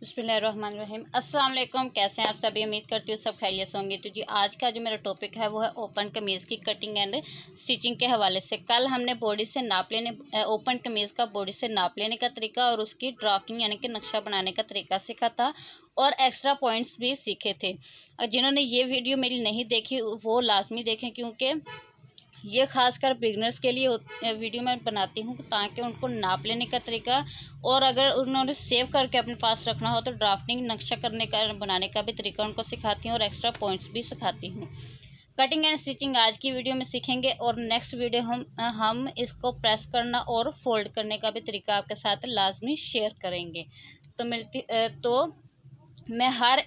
बिस्मिल्लाहिर्रहमानिर्रहीम। अस्सलाम वालेकुम। कैसे हैं आप सभी? उम्मीद करती हूँ सब खैरियत से होंगे। तो जी आज का जो मेरा टॉपिक है वो है ओपन कमीज़ की कटिंग एंड स्टिचिंग के हवाले से। कल हमने बॉडी से नाप लेने ओपन कमीज़ का बॉडी से नाप लेने का तरीका और उसकी ड्राफ्टिंग यानी कि नक्शा बनाने का तरीका सीखा था और एक्स्ट्रा पॉइंट्स भी सीखे थे। जिन्होंने ये वीडियो मेरी नहीं देखी वो लाजमी देखें, क्योंकि ये खासकर बिगनर्स के लिए वीडियो मैं बनाती हूँ ताकि उनको नाप लेने का तरीका और अगर उन्होंने सेव करके अपने पास रखना हो तो ड्राफ्टिंग नक्शा करने का बनाने का भी तरीका उनको सिखाती हूँ और एक्स्ट्रा पॉइंट्स भी सिखाती हूँ। कटिंग एंड स्टिचिंग आज की वीडियो में सीखेंगे और नेक्स्ट वीडियो हम इसको प्रेस करना और फोल्ड करने का भी तरीका आपके साथ लाजमी शेयर करेंगे। तो मैं हर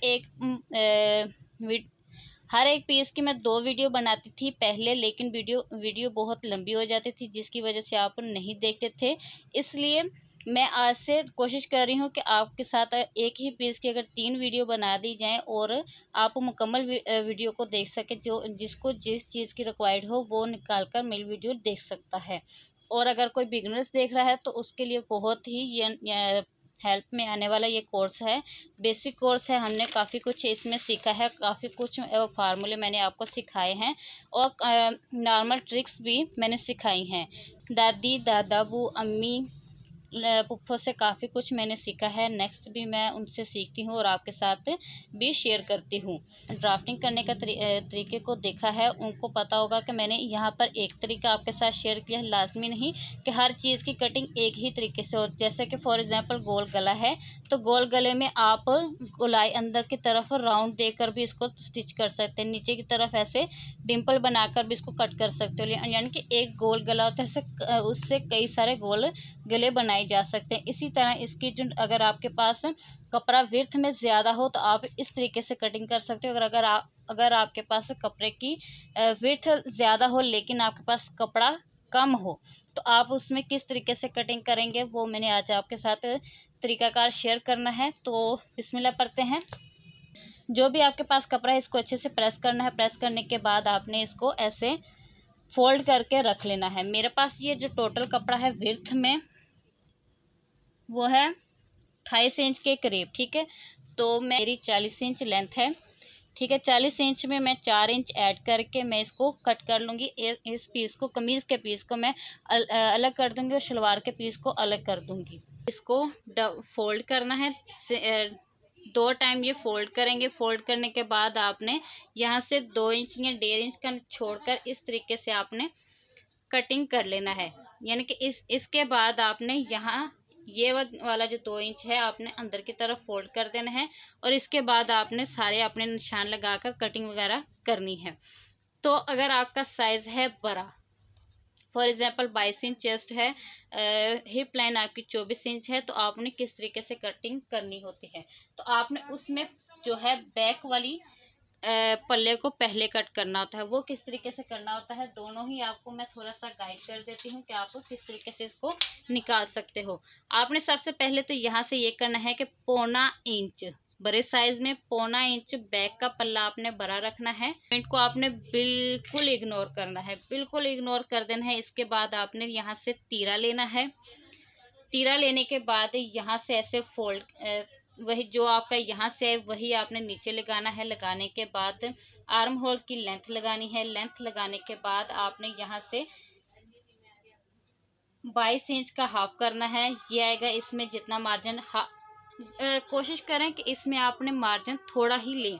एक पीस की मैं 2 वीडियो बनाती थी पहले, लेकिन वीडियो बहुत लंबी हो जाती थी जिसकी वजह से आप नहीं देखते थे। इसलिए मैं आज से कोशिश कर रही हूँ कि आपके साथ एक ही पीस की अगर 3 वीडियो बना दी जाएं और आप मुकम्मल वीडियो को देख सकें। जिसको जिस चीज़ की रिक्वायर्ड हो वो निकाल कर मेरी वीडियो देख सकता है। और अगर कोई बिगनर्स देख रहा है तो उसके लिए बहुत ही ये हेल्प में आने वाला ये कोर्स है। बेसिक कोर्स है, हमने काफ़ी कुछ इसमें सीखा है, काफ़ी कुछ फार्मूले मैंने आपको सिखाए हैं और नॉर्मल ट्रिक्स भी मैंने सिखाई हैं। दादी दादा बू अम्मी पुप्पो से काफ़ी कुछ मैंने सीखा है। नेक्स्ट भी मैं उनसे सीखती हूँ और आपके साथ भी शेयर करती हूँ। ड्राफ्टिंग करने का तरीके को देखा है, उनको पता होगा कि मैंने यहाँ पर एक तरीका आपके साथ शेयर किया है। लाजमी नहीं कि हर चीज़ की कटिंग एक ही तरीके से हो। जैसे कि फॉर एग्जांपल गोल गला है तो गोल गले में आप गोलाई अंदर की तरफ राउंड देकर भी इसको स्टिच कर सकते हैं, नीचे की तरफ ऐसे डिम्पल बनाकर भी इसको कट कर सकते हो। यानी कि एक गोल गला होता है, उससे कई सारे गोल गले बनाए जा सकते हैं। इसी तरह इसकी जो अगर आपके पास कपड़ा विड्थ में ज़्यादा हो तो आप इस तरीके से कटिंग कर सकते हो। अगर आपके पास कपड़े की विड्थ ज़्यादा हो लेकिन आपके पास कपड़ा कम हो तो आप उसमें किस तरीके से कटिंग करेंगे वो मैंने आज आपके साथ तरीकाकार शेयर करना है। तो बिस्मिल्लाह पढ़ते हैं। जो भी आपके पास कपड़ा है इसको अच्छे से प्रेस करना है। प्रेस करने के बाद आपने इसको ऐसे फोल्ड करके रख लेना है। मेरे पास ये जो टोटल कपड़ा है विड्थ में वो है 28 इंच के करीब, ठीक है। तो मेरी 40 इंच लेंथ है, ठीक है। 40 इंच में मैं 4 इंच ऐड करके मैं इसको कट कर लूँगी। इस पीस को, कमीज़ के पीस को मैं अलग कर दूँगी और शलवार के पीस को अलग कर दूँगी। इसको फोल्ड करना है, 2 टाइम ये फोल्ड करेंगे। फोल्ड करने के बाद आपने यहाँ से 2 इंच या 1.5 इंच का छोड़कर इस तरीके से आपने कटिंग कर लेना है। यानी कि इसके बाद आपने यहाँ ये वाला जो 2 इंच है आपने अंदर की तरफ फोल्ड कर देना है और इसके बाद आपने सारे अपने निशान लगाकर कटिंग वगैरह करनी है। तो अगर आपका साइज़ है बड़ा, फॉर एग्जांपल 22 इंच चेस्ट है, हिप लाइन आपकी 24 इंच है, तो आपने किस तरीके से कटिंग करनी होती है। तो आपने उसमें जो है बैक वाली पल्ले को पहले कट करना होता है। वो किस तरीके से करना होता है दोनों ही आपको मैं थोड़ा सा गाइड कर देती हूँ कि आप किस तरीके से इसको निकाल सकते हो। आपने सबसे पहले तो यहाँ से ये करना है कि 1.25 इंच बड़े साइज में 1.25 इंच बैक का पल्ला आपने बड़ा रखना है। पॉइंट को आपने बिल्कुल इग्नोर करना है, बिल्कुल इग्नोर कर देना है। इसके बाद आपने यहाँ से तीरा लेना है। तीरा लेने के बाद यहाँ से ऐसे फोल्ड वही जो आपका यहाँ से है वही आपने नीचे लगाना है। लगाने के बाद आर्म होल की लेंथ लगानी है। लेंथ लगाने के बाद आपने यहाँ से 22 इंच का हाफ करना है। ये आएगा इसमें जितना मार्जिन कोशिश करें कि इसमें आपने मार्जिन थोड़ा ही लें,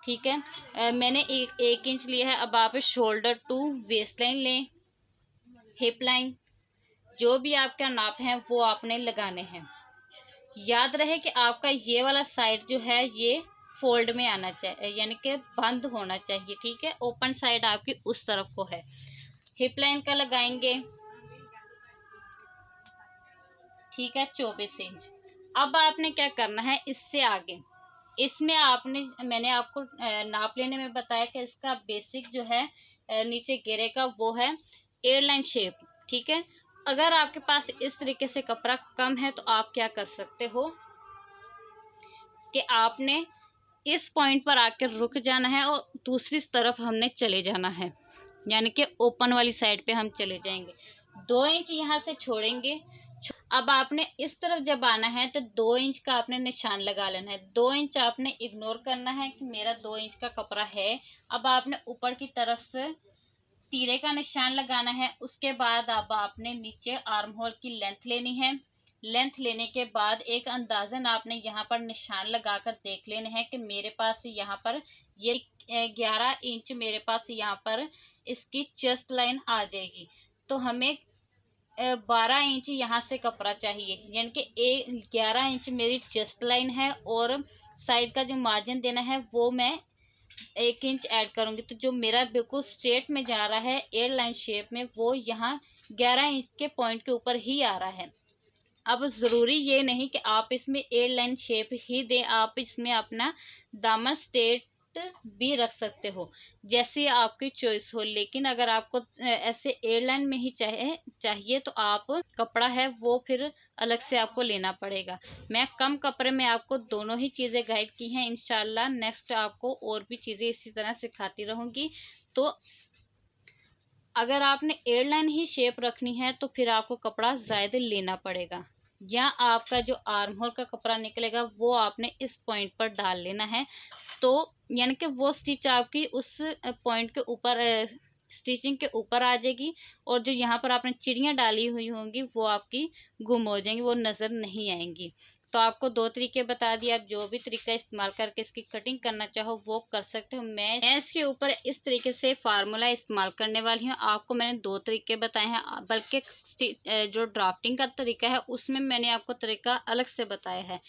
ठीक है। मैंने एक इंच लिया है। अब आप शोल्डर टू वेस्ट लाइन लें, हिप लाइन जो भी आपका नाप है वो आपने लगाने हैं। याद रहे कि आपका ये वाला साइड जो है ये फोल्ड में आना चाहिए, यानी कि बंद होना चाहिए, ठीक है। ओपन साइड आपकी उस तरफ को है। हिप लाइन का लगाएंगे, ठीक है, 24 इंच। अब आपने क्या करना है इससे आगे, इसमें मैंने आपको नाप लेने में बताया कि इसका बेसिक जो है नीचे घेरे का वो है एयरलाइन शेप, ठीक है। अगर आपके पास इस तरीके से कपड़ा कम है तो आप क्या कर सकते हो कि आपने इस पॉइंट पर आकर रुक जाना है और दूसरी तरफ हमने चले जाना है, यानी कि ओपन वाली साइड पे हम चले जाएंगे। 2 इंच यहाँ से छोड़ेंगे। अब आपने इस तरफ जब आना है तो 2 इंच का आपने निशान लगा लेना है। 2 इंच आपने इग्नोर करना है कि मेरा 2 इंच का कपड़ा है। अब आपने ऊपर की तरफ से तीरे का निशान लगाना है। उसके बाद अब आपने नीचे आर्म होल की लेंथ लेनी है। लेंथ लेने के बाद एक अंदाजन आपने यहाँ पर निशान लगाकर देख लेने हैं कि मेरे पास यहाँ पर ये 11 इंच मेरे पास यहाँ पर इसकी चेस्ट लाइन आ जाएगी। तो हमें 12 इंच यहाँ से कपड़ा चाहिए, यानी कि 11 इंच मेरी चेस्ट लाइन है और साइड का जो मार्जिन देना है वो मैं 1 इंच ऐड करूंगी। तो जो मेरा बिल्कुल स्ट्रेट में जा रहा है एयर लाइन शेप में, वो यहाँ 11 इंच के पॉइंट के ऊपर ही आ रहा है। अब ज़रूरी ये नहीं कि आप इसमें एयर लाइन शेप ही दें, आप इसमें अपना दामन स्ट्रेट भी रख सकते हो, जैसे आपकी चॉइस हो। लेकिन अगर आपको ऐसे एयरलाइन में ही चाहिए तो आप कपड़ा है वो फिर अलग से आपको लेना पड़ेगा। मैं कम कपड़े में आपको दोनों ही चीज़ें गाइड की हैं। इंशाल्लाह नेक्स्ट आपको और भी चीज़ें इसी तरह सिखाती रहूँगी। तो अगर आपने एयरलाइन ही शेप रखनी है तो फिर आपको कपड़ा ज़्यादा लेना पड़ेगा, या आपका जो आर्म होल का कपड़ा निकलेगा वो आपने इस पॉइंट पर डाल लेना है। तो यानी कि वो स्टिच आपकी उस पॉइंट के ऊपर स्टिचिंग के ऊपर आ जाएगी, और जो यहाँ पर आपने चिड़ियाँ डाली हुई होंगी वो आपकी गुम हो जाएंगी, वो नज़र नहीं आएंगी। तो आपको 2 तरीके बता दिए, आप जो भी तरीका इस्तेमाल करके इसकी कटिंग करना चाहो वो कर सकते हो। मैं इसके ऊपर इस तरीके से फार्मूला इस्तेमाल करने वाली हूँ। आपको मैंने 2 तरीके बताए हैं, बल्कि जो ड्राफ्टिंग का तरीका है उसमें मैंने आपको तरीका अलग से बताया है।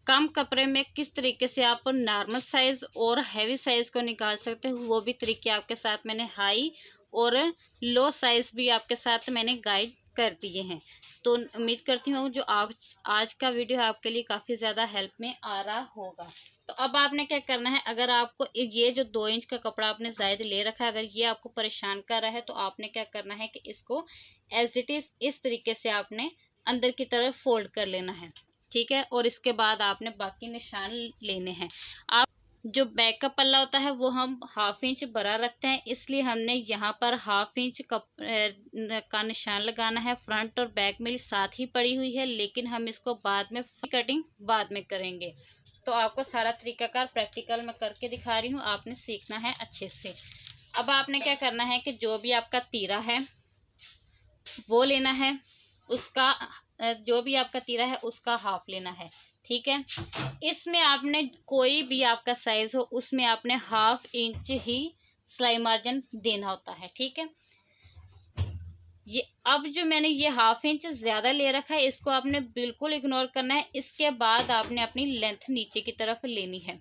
कम कपड़े में किस तरीके से आप नॉर्मल साइज और हैवी साइज को निकाल सकते हो, वो भी तरीके आपके साथ मैंने हाई और लो साइज भी आपके साथ मैंने गाइड कर दिए हैं। तो उम्मीद करती हूँ जो आज का वीडियो आपके लिए काफ़ी ज़्यादा हेल्प में आ रहा होगा। तो अब आपने क्या करना है, अगर आपको ये जो 2 इंच का कपड़ा आपने ज़ायद ले रखा है, अगर ये आपको परेशान कर रहा है तो आपने क्या करना है कि इसको एज इट इज़ इस तरीके से आपने अंदर की तरफ फोल्ड कर लेना है, ठीक है। और इसके बाद आपने बाकी निशान लेने हैं। आप जो बैक का पल्ला होता है वो हम 1/2 इंच बड़ा रखते हैं, इसलिए हमने यहाँ पर 1/2 इंच का निशान लगाना है। फ्रंट और बैक मेरी साथ ही पड़ी हुई है, लेकिन हम इसको बाद में कटिंग बाद में करेंगे। तो आपको सारा तरीकाकार प्रैक्टिकल में करके दिखा रही हूँ, आपने सीखना है अच्छे से। अब आपने क्या करना है कि जो भी आपका तीरा है वो लेना है, उसका जो भी आपका तीरा है उसका हाफ लेना है, ठीक है। इसमें आपने कोई भी आपका साइज हो उसमें आपने 1/2 इंच ही सिलाई मार्जिन देना होता है, ठीक है। ये अब जो मैंने ये 1/2 इंच ज्यादा ले रखा है इसको आपने बिल्कुल इग्नोर करना है। इसके बाद आपने अपनी लेंथ नीचे की तरफ लेनी है।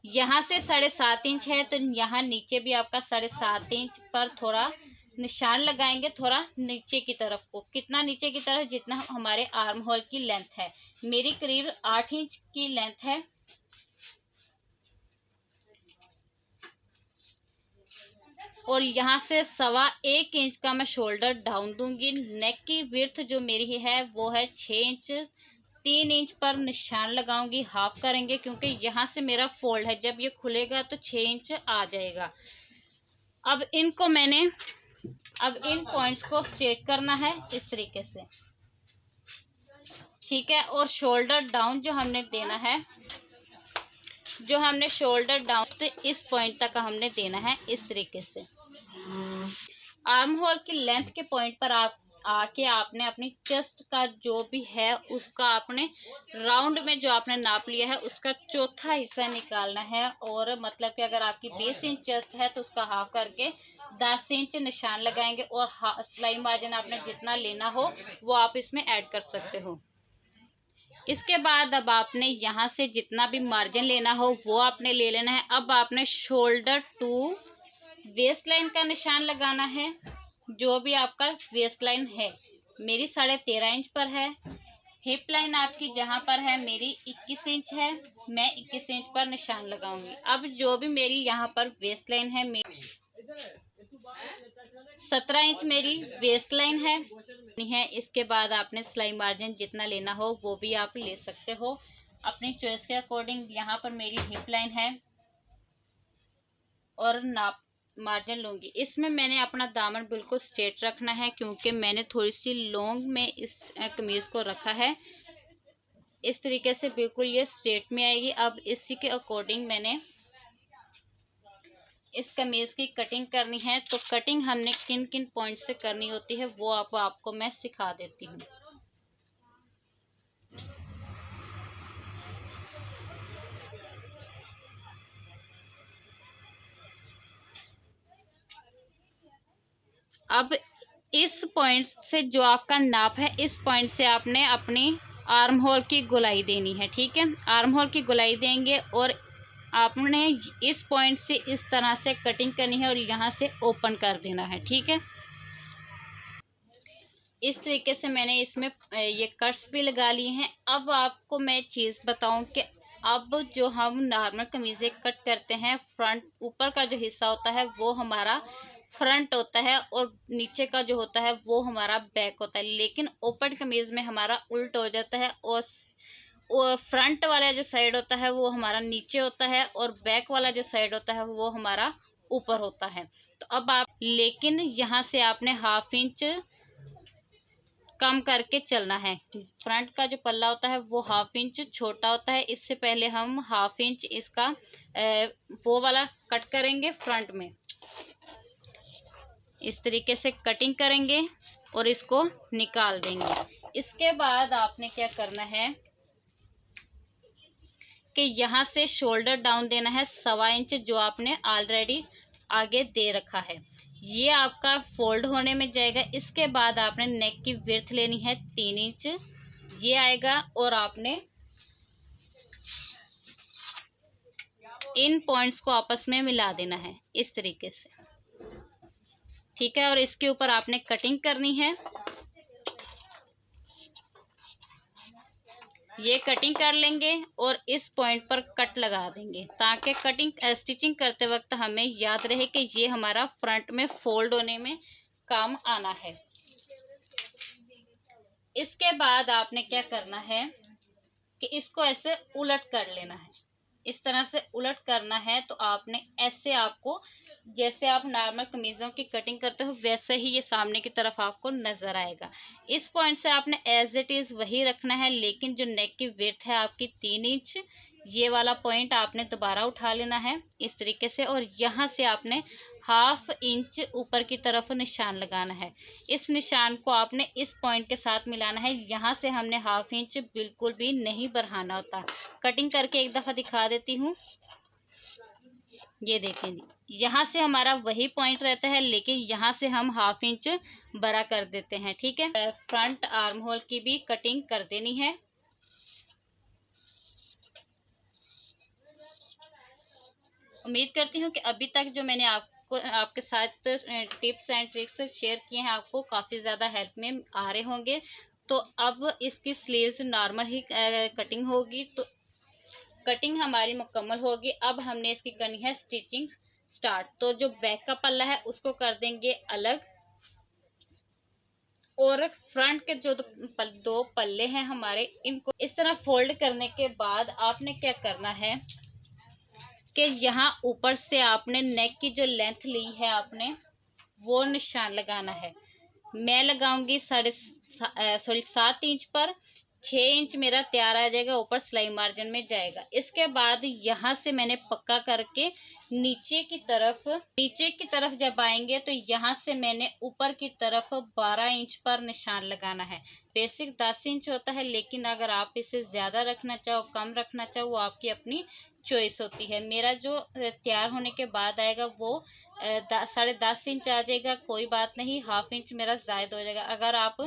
यहाँ से 7.5 इंच है तो यहाँ नीचे भी आपका 7.5 इंच पर थोड़ा निशान लगाएंगे, थोड़ा नीचे की तरफ को। कितना नीचे की तरफ, जितना हमारे आर्म होल की लेंथ है। मेरी करीब 8 इंच की लेंथ है। और यहाँ से 1.25 इंच का मैं शोल्डर डाउन दूंगी। नेक की विड्थ जो मेरी है वो है 6 इंच। 3 इंच पर निशान लगाऊंगी, हाफ करेंगे क्योंकि यहाँ से मेरा फोल्ड है, जब ये खुलेगा तो 6 इंच आ जाएगा। अब इन पॉइंट्स को स्ट्रेट करना है इस तरीके से, ठीक है। और शोल्डर डाउन जो हमने देना है, जो हमने शोल्डर डाउन तो इस पॉइंट तक हमने देना है इस तरीके से। आर्म होल की लेंथ के पॉइंट पर आप आके आपने अपनी चेस्ट का जो भी है उसका आपने राउंड में जो आपने नाप लिया है उसका चौथा हिस्सा निकालना है। और मतलब कि अगर आपकी 20 इंच चेस्ट है तो उसका हाफ करके 10 इंच निशान लगाएंगे। और सिलाई मार्जिन आपने जितना लेना हो वो आप इसमें ऐड कर सकते हो। इसके बाद अब आपने यहाँ से जितना भी मार्जिन लेना हो वो आपने ले लेना है। अब आपने शोल्डर टू वेस्ट लाइन का निशान लगाना है। जो भी आपका वेस्ट लाइन है, मेरी 13.5 इंच पर है। हिप लाइन आपकी जहाँ पर है मेरी 21 इंच है, मैं 21 इंच पर निशान लगाऊंगी। अब जो भी मेरी यहाँ पर वेस्ट लाइन है, मेरी 17 इंच मेरी वेस्ट लाइन है। इसके बाद आपने सिलाई मार्जिन जितना लेना हो वो भी आप ले सकते हो अपनी चॉइस के अकॉर्डिंग। यहाँ पर मेरी हिप लाइन है और मार्जिन लूँगी। इसमें मैंने अपना दामन बिल्कुल स्ट्रेट रखना है, क्योंकि मैंने थोड़ी सी लॉन्ग में इस कमीज़ को रखा है। इस तरीके से बिल्कुल ये स्ट्रेट में आएगी। अब इसी के अकॉर्डिंग मैंने इस कमीज़ की कटिंग करनी है। तो कटिंग हमने किन किन पॉइंट से करनी होती है वो आपको मैं सिखा देती हूँ। अब इस पॉइंट से जो आपका नाप है, इस पॉइंट से आपने अपनी आर्म होल की गोलाई देनी है। ठीक है, आर्म होल की गोलाई देंगे और आपने इस पॉइंट से इस तरह से कटिंग करनी है और यहाँ से ओपन कर देना है। ठीक है, इस तरीके से मैंने इसमें ये कट्स भी लगा लिए हैं। अब आपको मैं चीज़ बताऊं कि अब जो हम नॉर्मल कमीज़ें कट करते हैं, फ्रंट ऊपर का जो हिस्सा होता है वो हमारा फ्रंट होता है और नीचे का जो होता है वो हमारा बैक होता है। लेकिन ओपन कमीज़ में हमारा उल्ट हो जाता है और फ्रंट वाला जो साइड होता है वो हमारा नीचे होता है और बैक वाला जो साइड होता है वो हमारा ऊपर होता है। तो अब आप लेकिन यहाँ से आपने हाफ इंच कम करके चलना है। फ्रंट का जो पल्ला होता है वो हाफ इंच छोटा होता है। इससे पहले हम हाफ इंच इसका वो वाला कट करेंगे फ्रंट में। इस तरीके से कटिंग करेंगे और इसको निकाल देंगे। इसके बाद आपने क्या करना है कि यहाँ से शोल्डर डाउन देना है 1.25 इंच, जो आपने ऑलरेडी आगे दे रखा है। ये आपका फोल्ड होने में जाएगा। इसके बाद आपने नेक की विड्थ लेनी है 3 इंच, ये आएगा और आपने इन पॉइंट्स को आपस में मिला देना है इस तरीके से। ठीक है, और इसके ऊपर आपने कटिंग करनी है। ये कटिंग कर लेंगे और इस पॉइंट पर कट लगा देंगे, ताकि कटिंग स्टिचिंग करते वक्त हमें याद रहे कि ये हमारा फ्रंट में फोल्ड होने में काम आना है। इसके बाद आपने क्या करना है कि इसको ऐसे उलट कर लेना है। इस तरह से उलट करना है। तो आपने ऐसे, आपको जैसे आप नॉर्मल कमीज़ों की कटिंग करते हो वैसे ही ये सामने की तरफ आपको नजर आएगा। इस पॉइंट से आपने एज इट इज़ वही रखना है, लेकिन जो नेक की विड्थ है आपकी 3 इंच, ये वाला पॉइंट आपने दोबारा उठा लेना है इस तरीके से और यहाँ से आपने हाफ इंच ऊपर की तरफ निशान लगाना है। इस निशान को आपने इस पॉइंट के साथ मिलाना है। यहाँ से हमने हाफ इंच बिल्कुल भी नहीं बढ़ाना होता। कटिंग करके एक दफ़ा दिखा देती हूँ। ये देखें जी, यहाँ से हमारा वही पॉइंट रहता है, लेकिन यहाँ से हम हाफ इंच बड़ा कर देते हैं। ठीक है, फ्रंट आर्म होल की भी कटिंग कर देनी है। उम्मीद करती हूँ कि अभी तक जो मैंने आपके साथ टिप्स एंड ट्रिक्स शेयर किए हैं आपको काफ़ी ज़्यादा हेल्प में आ रहे होंगे। तो अब इसकी स्लीव्स नॉर्मल ही कटिंग होगी। तो कटिंग हमारी मुकम्मल होगी। अब हमने इसकी करनी है स्टिचिंग स्टार्ट। तो जो बैक का पल्ला है उसको कर देंगे अलग और फ्रंट के जो दो पल्ले हैं हमारे, इनको इस तरह फोल्ड करने के बाद आपने क्या करना है कि यहाँ ऊपर से आपने नेक की जो लेंथ ली है आपने वो निशान लगाना है। मैं लगाऊंगी 7 इंच पर। 6 इंच मेरा तैयार आ जाएगा, ऊपर सिलाई मार्जिन में जाएगा। इसके बाद यहाँ से मैंने पक्का करके नीचे की तरफ जब आएंगे तो यहाँ से मैंने ऊपर की तरफ 12 इंच पर निशान लगाना है। बेसिक 10 इंच होता है, लेकिन अगर आप इसे ज़्यादा रखना चाहो कम रखना चाहो वो आपकी अपनी चॉइस होती है। मेरा जो तैयार होने के बाद आएगा वो 10.5 इंच आ जाएगा। कोई बात नहीं, हाफ इंच मेरा ज़ायद हो जाएगा। अगर आप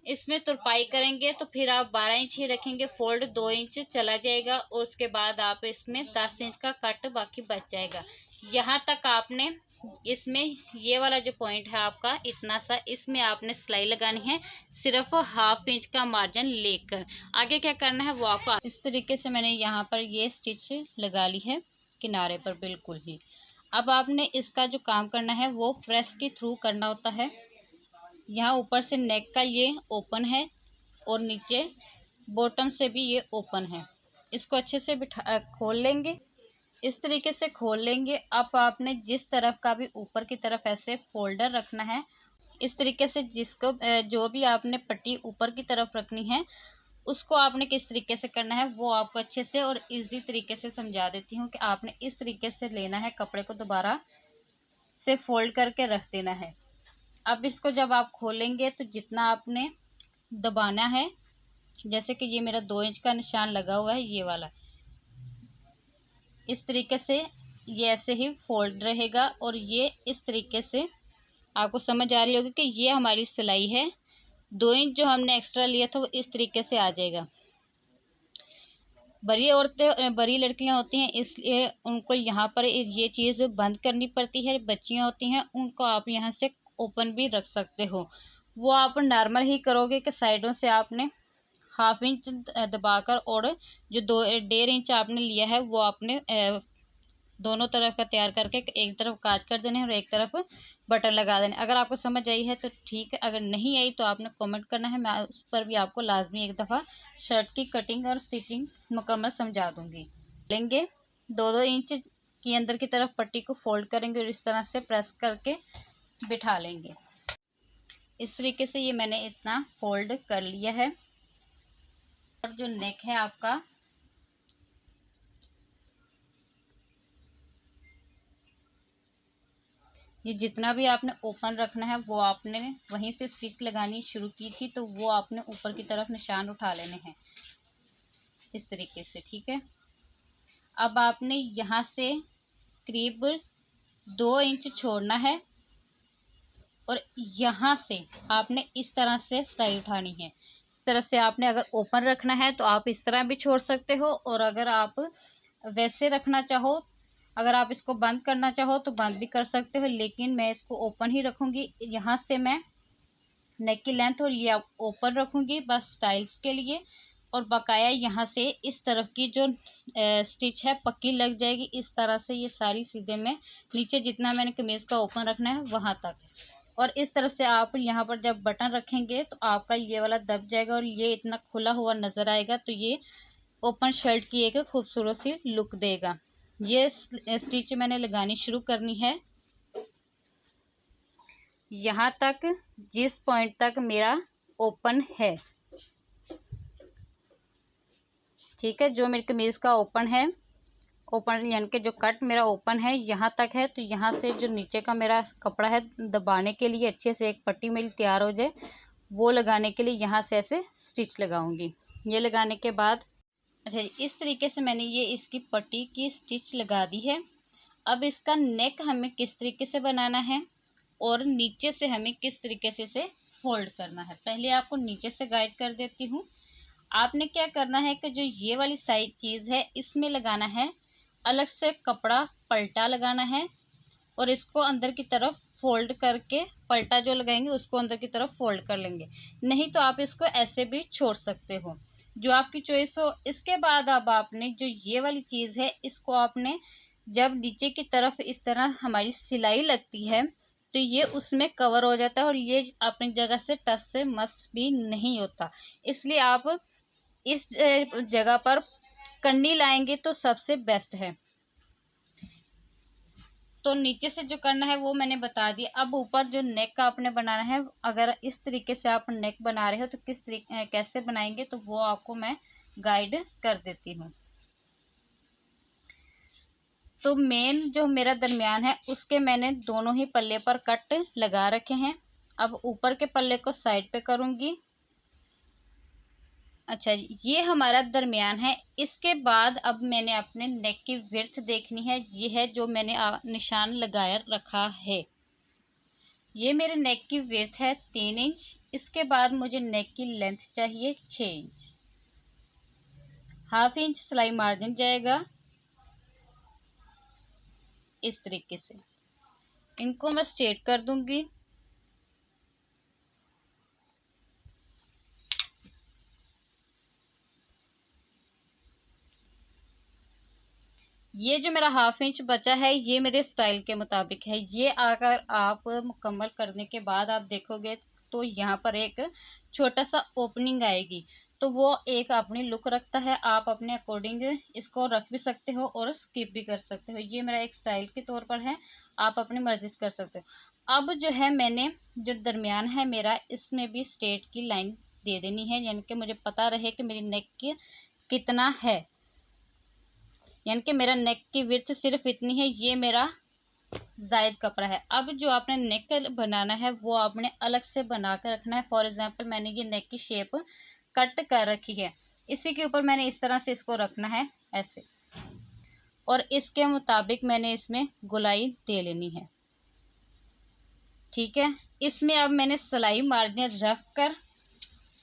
इसमें तुरपाई करेंगे तो फिर आप 12 इंच ही रखेंगे, फोल्ड 2 इंच चला जाएगा और उसके बाद आप इसमें 10 इंच का कट बाकी बच जाएगा। यहाँ तक आपने इसमें ये वाला जो पॉइंट है आपका इतना सा, इसमें आपने सिलाई लगानी है सिर्फ हाफ इंच का मार्जिन लेकर। आगे क्या करना है वो आपको इस तरीके से मैंने यहाँ पर ये स्टिच लगा ली है किनारे पर बिल्कुल ही। अब आपने इसका जो काम करना है वो प्रेस के थ्रू करना होता है। यहाँ ऊपर से नेक का ये ओपन है और नीचे बॉटम से भी ये ओपन है। इसको अच्छे से खोल लेंगे। इस तरीके से खोल लेंगे। अब आपने जिस तरफ का भी ऊपर की तरफ ऐसे फोल्डर रखना है, इस तरीके से जिसको जो भी आपने पट्टी ऊपर की तरफ रखनी है उसको आपने किस तरीके से करना है वो आपको अच्छे से और इजी तरीके से समझा देती हूँ कि आपने इस तरीके से लेना है, कपड़े को दोबारा से फोल्ड करके रख देना है। अब इसको जब आप खोलेंगे तो जितना आपने दबाना है, जैसे कि ये मेरा 2 इंच का निशान लगा हुआ है, ये वाला, इस तरीके से ये ऐसे ही फोल्ड रहेगा और ये इस तरीके से आपको समझ आ रही होगी कि ये हमारी सिलाई है। 2 इंच जो हमने एक्स्ट्रा लिया था वो इस तरीके से आ जाएगा। बड़ी औरतें, बड़ी लड़कियां होती हैं इसलिए उनको यहाँ पर ये चीज़ बंद करनी पड़ती है। बच्चियां होती हैं उनको आप यहाँ से ओपन भी रख सकते हो। वो आप नॉर्मल ही करोगे कि साइडों से आपने 1/2 इंच दबाकर और जो 1.5 इंच आपने लिया है वो आपने दोनों तरफ का तैयार करके एक तरफ काज कर देने और एक तरफ बटन लगा देने। अगर आपको समझ आई है तो ठीक है, अगर नहीं आई तो आपने कमेंट करना है, मैं उस पर भी आपको लाजमी एक दफ़ा शर्ट की कटिंग और स्टिचिंग मुकम्मल समझा दूंगी। लेंगे 2-2 इंच की अंदर की तरफ पट्टी को फोल्ड करेंगे और इस तरह से प्रेस करके बिठा लेंगे। इस तरीके से ये मैंने इतना फोल्ड कर लिया है। और जो नेक है आपका, ये जितना भी आपने ओपन रखना है वो आपने वहीं से स्टिच लगानी शुरू की थी तो वो आपने ऊपर की तरफ निशान उठा लेने हैं इस तरीके से, ठीक है। अब आपने यहाँ से करीब 2 इंच छोड़ना है और यहाँ से आपने इस तरह से सिलाई उठानी है। इस तरह से आपने अगर ओपन रखना है तो आप इस तरह भी छोड़ सकते हो और अगर आप वैसे रखना चाहो, अगर आप इसको बंद करना चाहो तो बंद भी कर सकते हो, लेकिन मैं इसको ओपन ही रखूँगी। यहाँ से मैं नेक की लेंथ और ये ओपन रखूँगी बस स्टाइल्स के लिए, और बकाया यहाँ से इस तरफ की जो स्टिच है पक्की लग जाएगी। इस तरह से ये सारी सीधे में नीचे जितना मैंने कमीज़ का ओपन रखना है वहाँ तक, और इस तरह से आप यहाँ पर जब बटन रखेंगे तो आपका ये वाला दब जाएगा और ये इतना खुला हुआ नज़र आएगा, तो ये ओपन शर्ट की एक खूबसूरत सी लुक देगा। ये स्टिच मैंने लगानी शुरू करनी है यहाँ तक जिस पॉइंट तक मेरा ओपन है, ठीक है। जो मेरी कमीज़ का ओपन है, ओपन यानी कि जो कट मेरा ओपन है यहाँ तक है, तो यहाँ से जो नीचे का मेरा कपड़ा है दबाने के लिए अच्छे से एक पट्टी मेरी तैयार हो जाए वो लगाने के लिए यहाँ से ऐसे स्टिच लगाऊंगी। ये लगाने के बाद अच्छा इस तरीके से मैंने ये इसकी पट्टी की स्टिच लगा दी है। अब इसका नेक हमें किस तरीके से बनाना है और नीचे से हमें किस तरीके से फोल्ड करना है, पहले आपको नीचे से गाइड कर देती हूँ। आपने क्या करना है कि जो ये वाली साइड चीज़ है इसमें लगाना है अलग से कपड़ा पलटा लगाना है और इसको अंदर की तरफ फोल्ड करके, पलटा जो लगाएंगे उसको अंदर की तरफ फोल्ड कर लेंगे, नहीं तो आप इसको ऐसे भी छोड़ सकते हो, जो आपकी चॉइस हो। इसके बाद अब आपने जो ये वाली चीज़ है इसको आपने जब नीचे की तरफ इस तरह हमारी सिलाई लगती है तो ये उसमें कवर हो जाता है और ये अपनी जगह से टच से मस भी नहीं होता, इसलिए आप इस जगह पर कन्नी लाएंगे तो सबसे बेस्ट है। तो नीचे से जो करना है वो मैंने बता दिया। अब ऊपर जो नेक का आपने बनाना है, अगर इस तरीके से आप नेक बना रहे हो तो किस तरीके कैसे बनाएंगे तो वो आपको मैं गाइड कर देती हूँ। तो मेन जो मेरा दरमियान है उसके मैंने दोनों ही पल्ले पर कट लगा रखे हैं। अब ऊपर के पल्ले को साइड पे करूँगी। अच्छा ये हमारा दरमियान है। इसके बाद अब मैंने अपने नेक की विड्थ देखनी है, ये है जो मैंने निशान लगाया रखा है। ये मेरे नेक की विड्थ है 3 इंच। इसके बाद मुझे नेक की लेंथ चाहिए 6 इंच। 1/2 इंच सिलाई मार्जिन जाएगा इस तरीके से। इनको मैं स्ट्रेट कर दूंगी। ये जो मेरा 1/2 इंच बचा है ये मेरे स्टाइल के मुताबिक है। ये अगर आप मुकम्मल करने के बाद आप देखोगे तो यहाँ पर एक छोटा सा ओपनिंग आएगी, तो तो वो एक अपनी लुक रखता है। आप अपने अकॉर्डिंग इसको रख भी सकते हो और स्किप भी कर सकते हो। ये मेरा एक स्टाइल के तौर पर है, आप अपनी मर्जी से कर सकते हो। अब जो है मैंने जो दरमियान है मेरा, इसमें भी स्ट्रेट की लाइन दे देनी है, यानी कि मुझे पता रहे कि मेरी नेक की कितना है, यानी कि मेरा नेक की विड्थ सिर्फ इतनी है, ये मेरा जायद कपड़ा है। अब जो आपने नेक बनाना है वो आपने अलग से बना कर रखना है। फॉर एग्जांपल मैंने ये नेक की शेप कट कर रखी है, इसी के ऊपर मैंने इस तरह से इसको रखना है ऐसे, और इसके मुताबिक मैंने इसमें गोलाई दे लेनी है। ठीक है, इसमें अब मैंने सिलाई मार्जिन रख कर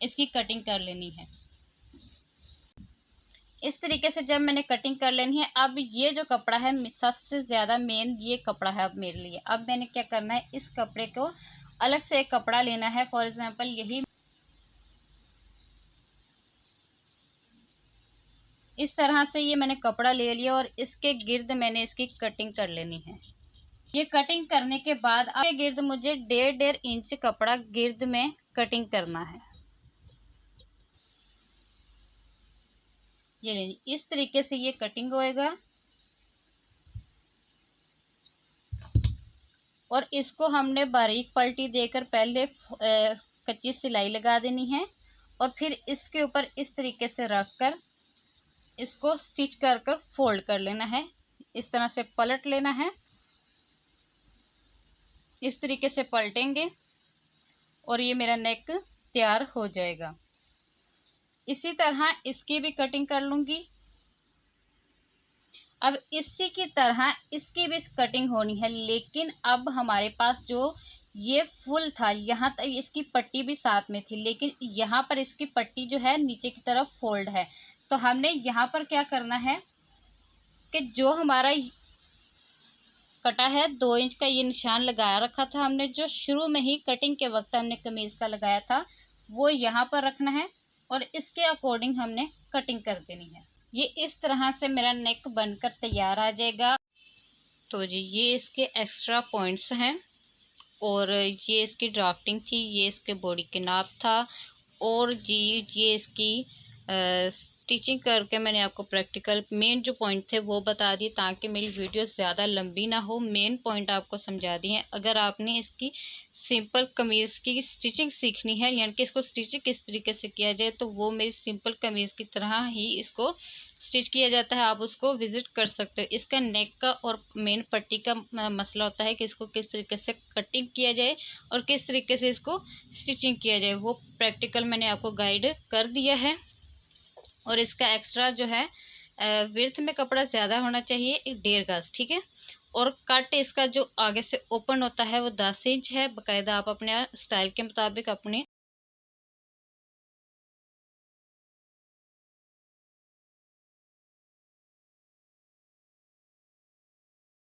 इसकी कटिंग कर लेनी है। इस तरीके से जब मैंने कटिंग कर लेनी है, अब ये जो कपड़ा है सबसे ज़्यादा मेन ये कपड़ा है अब मेरे लिए। अब मैंने क्या करना है, इस कपड़े को अलग से एक कपड़ा लेना है। फॉर एग्जांपल यही इस तरह से ये मैंने कपड़ा ले लिया और इसके गिर्द मैंने इसकी कटिंग कर लेनी है। ये कटिंग करने के बाद आगे गिर्द मुझे 1.5 इंच कपड़ा गिर्द में कटिंग करना है। ये इस तरीके से ये कटिंग होएगा और इसको हमने बारीक पलटी देकर पहले कच्ची सिलाई लगा देनी है और फिर इसके ऊपर इस तरीके से रख कर इसको स्टिच कर कर फोल्ड कर लेना है। इस तरह से पलट लेना है, इस तरीके से पलटेंगे और ये मेरा नेक तैयार हो जाएगा। इसी तरह इसकी भी कटिंग कर लूँगी। अब इसी की तरह इसकी भी कटिंग होनी है, लेकिन अब हमारे पास जो ये फुल था यहाँ तक इसकी पट्टी भी साथ में थी, लेकिन यहाँ पर इसकी पट्टी जो है नीचे की तरफ फोल्ड है। तो हमने यहाँ पर क्या करना है कि जो हमारा कटा है 2 इंच का ये निशान लगाया रखा था हमने, जो शुरू में ही कटिंग के वक्त हमने कमीज का लगाया था, वो यहाँ पर रखना है और इसके अकॉर्डिंग हमने कटिंग कर देनी है। ये इस तरह से मेरा नेक बनकर तैयार आ जाएगा। तो जी ये इसके एक्स्ट्रा पॉइंट्स हैं और ये इसकी ड्राफ्टिंग थी, ये इसके बॉडी के नाप था और जी ये इसकी स्टिचिंग करके मैंने आपको प्रैक्टिकल मेन जो पॉइंट थे वो बता दिए, ताकि मेरी वीडियो ज़्यादा लंबी ना हो। मेन पॉइंट आपको समझा दिए हैं। अगर आपने इसकी सिंपल कमीज़ की स्टिचिंग सीखनी है, यानी कि इसको स्टिचिंग किस तरीके से किया जाए, तो वो मेरी सिंपल कमीज़ की तरह ही इसको स्टिच किया जाता है, आप उसको विज़िट कर सकते हो। इसका नेक का और मेन पट्टी का मसला होता है कि इसको किस तरीके से कटिंग किया जाए और किस तरीके से इसको स्टिचिंग किया जाए, वो प्रैक्टिकल मैंने आपको गाइड कर दिया है। और इसका एक्स्ट्रा जो है विड्थ में कपड़ा ज़्यादा होना चाहिए, 1.5 गज, ठीक है। और कट इसका जो आगे से ओपन होता है वो 10 इंच है। बाकायदा आप अपने स्टाइल के मुताबिक अपने